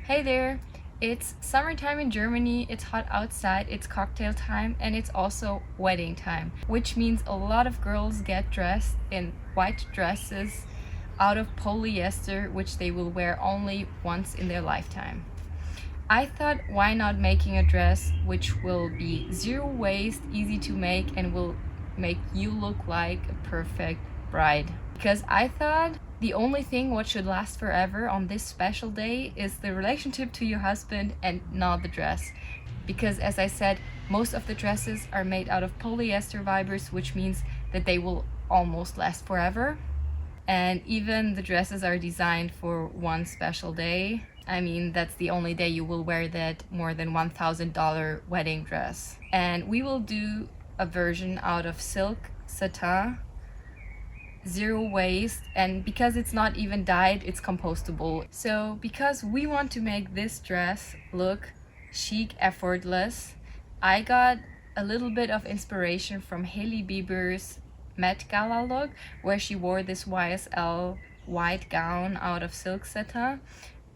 Hey there! It's summertime in Germany, it's hot outside, it's cocktail time, and it's also wedding time, which means a lot of girls get dressed in white dresses out of polyester, which they will wear only once in their lifetime. I thought, why not making a dress which will be zero waste, easy to make, and will make you look like a perfect bride. Because I thought the only thing what should last forever on this special day is the relationship to your husband and not the dress. Because as I said, most of the dresses are made out of polyester fibers, which means that they will almost last forever. And even the dresses are designed for one special day. I mean, that's the only day you will wear that more than $1,000 wedding dress. And we will do a version out of silk, satin, zero waste, and because it's not even dyed, it's compostable. So because we want to make this dress look chic, effortless, I got a little bit of inspiration from Hailey Bieber's Met Gala look, where she wore this YSL white gown out of silk satin,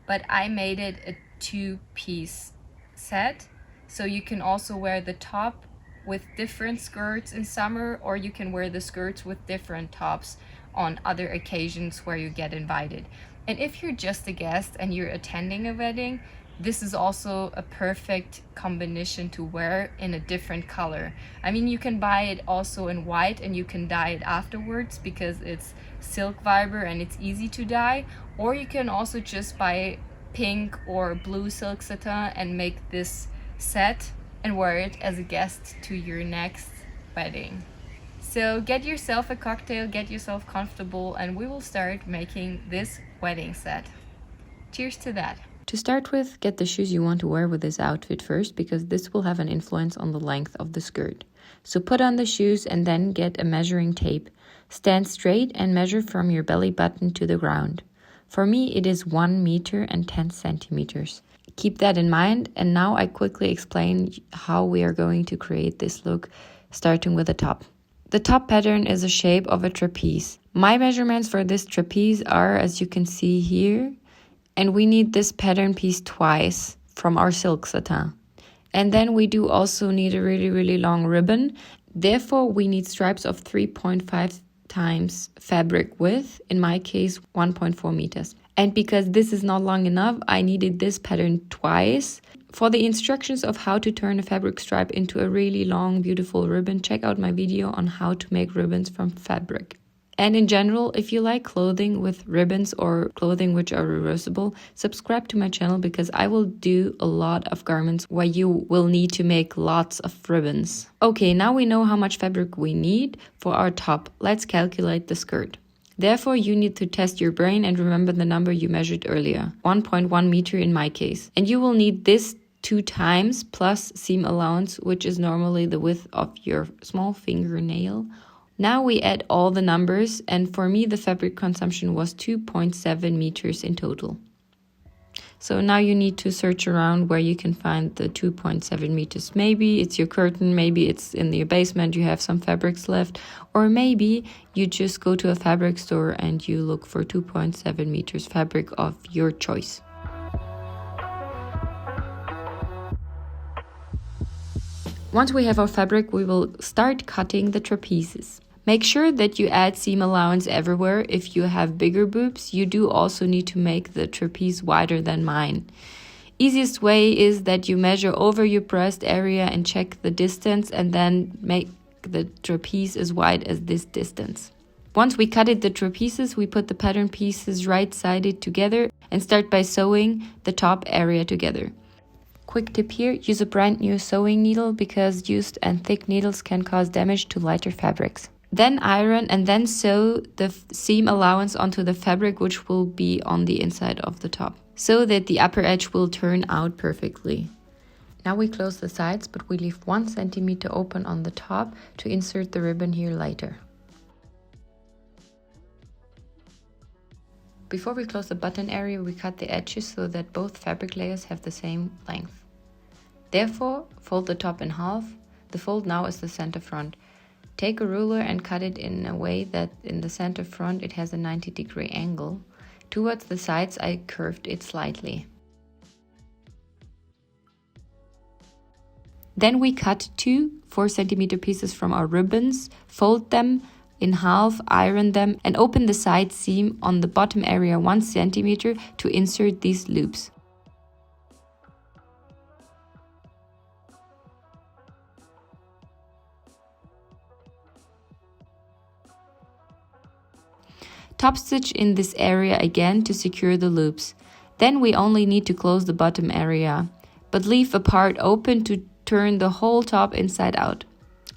but I made it a two-piece set, so you can also wear the top with different skirts in summer, or you can wear the skirts with different tops on other occasions where you get invited. And if you're just a guest and you're attending a wedding, this is also a perfect combination to wear in a different color. I mean, you can buy it also in white and you can dye it afterwards because it's silk fiber and it's easy to dye, or you can also just buy pink or blue silk satin and make this set and wear it as a guest to your next wedding. So get yourself a cocktail, get yourself comfortable, and we will start making this wedding set. Cheers to that! To start with, get the shoes you want to wear with this outfit first, because this will have an influence on the length of the skirt. So put on the shoes and then get a measuring tape. Stand straight and measure from your belly button to the ground. For me, it is 1 meter and 10 centimeters. Keep that in mind, and now I quickly explain how we are going to create this look, starting with the top. The top pattern is a shape of a trapeze. My measurements for this trapeze are, as you can see here, and we need this pattern piece twice from our silk satin. And then we do also need a really long ribbon. Therefore, we need stripes of 3.5 times fabric width, in my case 1.4 meters. And because this is not long enough, I needed this pattern twice. For the instructions of how to turn a fabric stripe into a really long, beautiful ribbon, check out my video on how to make ribbons from fabric. And in general, if you like clothing with ribbons or clothing which are reversible, subscribe to my channel because I will do a lot of garments where you will need to make lots of ribbons. Okay, now we know how much fabric we need for our top. Let's calculate the skirt. Therefore, you need to test your brain and remember the number you measured earlier, 1.1 meter in my case. And you will need this 2 times plus seam allowance, which is normally the width of your small fingernail. Now we add all the numbers, and for me the fabric consumption was 2.7 meters in total. So now you need to search around where you can find the 2.7 meters. Maybe it's your curtain, maybe it's in your basement, you have some fabrics left, or maybe you just go to a fabric store and you look for 2.7 meters fabric of your choice. Once we have our fabric, we will start cutting the trapezes. Make sure that you add seam allowance everywhere. If you have bigger boobs, you do also need to make the trapeze wider than mine. Easiest way is that you measure over your breast area and check the distance, and then make the trapeze as wide as this distance. Once we cutted the trapezes, we put the pattern pieces right-sided together and start by sewing the top area together. Quick tip here, use a brand new sewing needle because used and thick needles can cause damage to lighter fabrics. Then iron and then sew the seam allowance onto the fabric, which will be on the inside of the top, so that the upper edge will turn out perfectly. Now we close the sides, but we leave 1 centimeter open on the top to insert the ribbon here later. Before we close the button area, we cut the edges so that both fabric layers have the same length. Therefore, fold the top in half. The fold now is the center front. Take a ruler and cut it in a way that in the center front it has a 90-degree angle. Towards the sides, I curved it slightly. Then we cut two 4 cm pieces from our ribbons, fold them in half, iron them, and open the side seam on the bottom area 1 cm to insert these loops. Top stitch in this area again to secure the loops. Then we only need to close the bottom area, but leave a part open to turn the whole top inside out.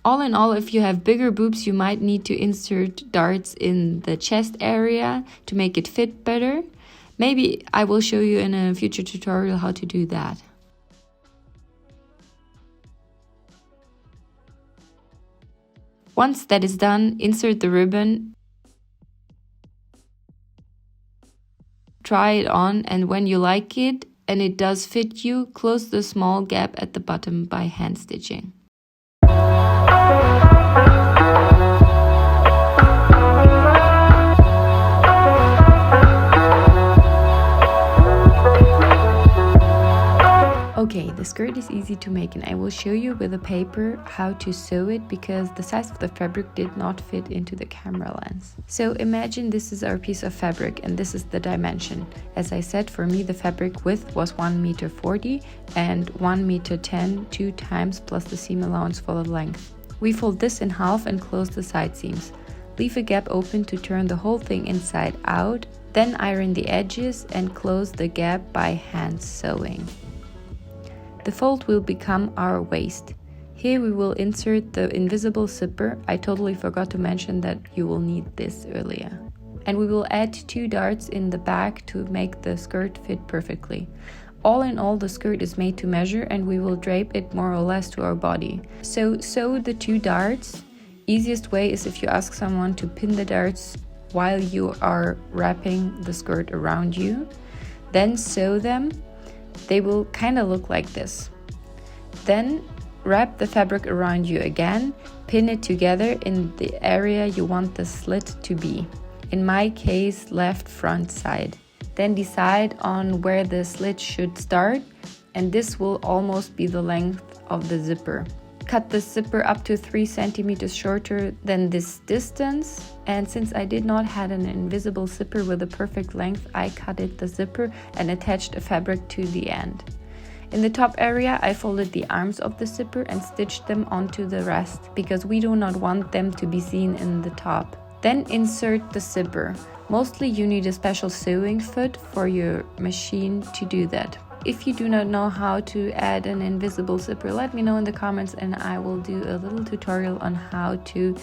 All in all, if you have bigger boobs, you might need to insert darts in the chest area to make it fit better. Maybe I will show you in a future tutorial how to do that. Once that is done, insert the ribbon, try it on, and when you like it and it does fit you, close the small gap at the bottom by hand stitching. Okay, the skirt is easy to make, and I will show you with a paper how to sew it because the size of the fabric did not fit into the camera lens. So imagine this is our piece of fabric and this is the dimension. As I said, for me the fabric width was 1,40 m and 1,10 m 2 times plus the seam allowance for the length. We fold this in half and close the side seams. Leave a gap open to turn the whole thing inside out, then iron the edges and close the gap by hand sewing. The fold will become our waist. Here we will insert the invisible zipper. I totally forgot to mention that you will need this earlier. And we will add 2 darts in the back to make the skirt fit perfectly. All in all, the skirt is made to measure and we will drape it more or less to our body. So sew the 2 darts. Easiest way is if you ask someone to pin the darts while you are wrapping the skirt around you. Then sew them. They will kind of look like this. Then wrap the fabric around you again, pin it together in the area you want the slit to be. In my case, left front side. Then decide on where the slit should start, and this will almost be the length of the zipper. Cut the zipper up to 3 cm shorter than this distance, and since I did not have an invisible zipper with a perfect length, I cut the zipper and attached a fabric to the end. In the top area, I folded the arms of the zipper and stitched them onto the rest because we do not want them to be seen in the top. Then insert the zipper. Mostly you need a special sewing foot for your machine to do that. If you do not know how to add an invisible zipper, let me know in the comments and I will do a little tutorial on how to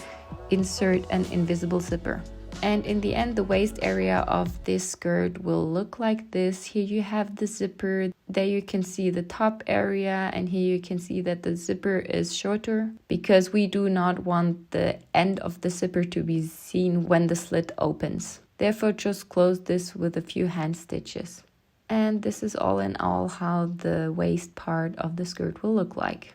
insert an invisible zipper. And in the end, the waist area of this skirt will look like this. Here you have the zipper. There you can see the top area, and here you can see that the zipper is shorter because we do not want the end of the zipper to be seen when the slit opens. Therefore, just close this with a few hand stitches. And this is all in all how the waist part of the skirt will look like.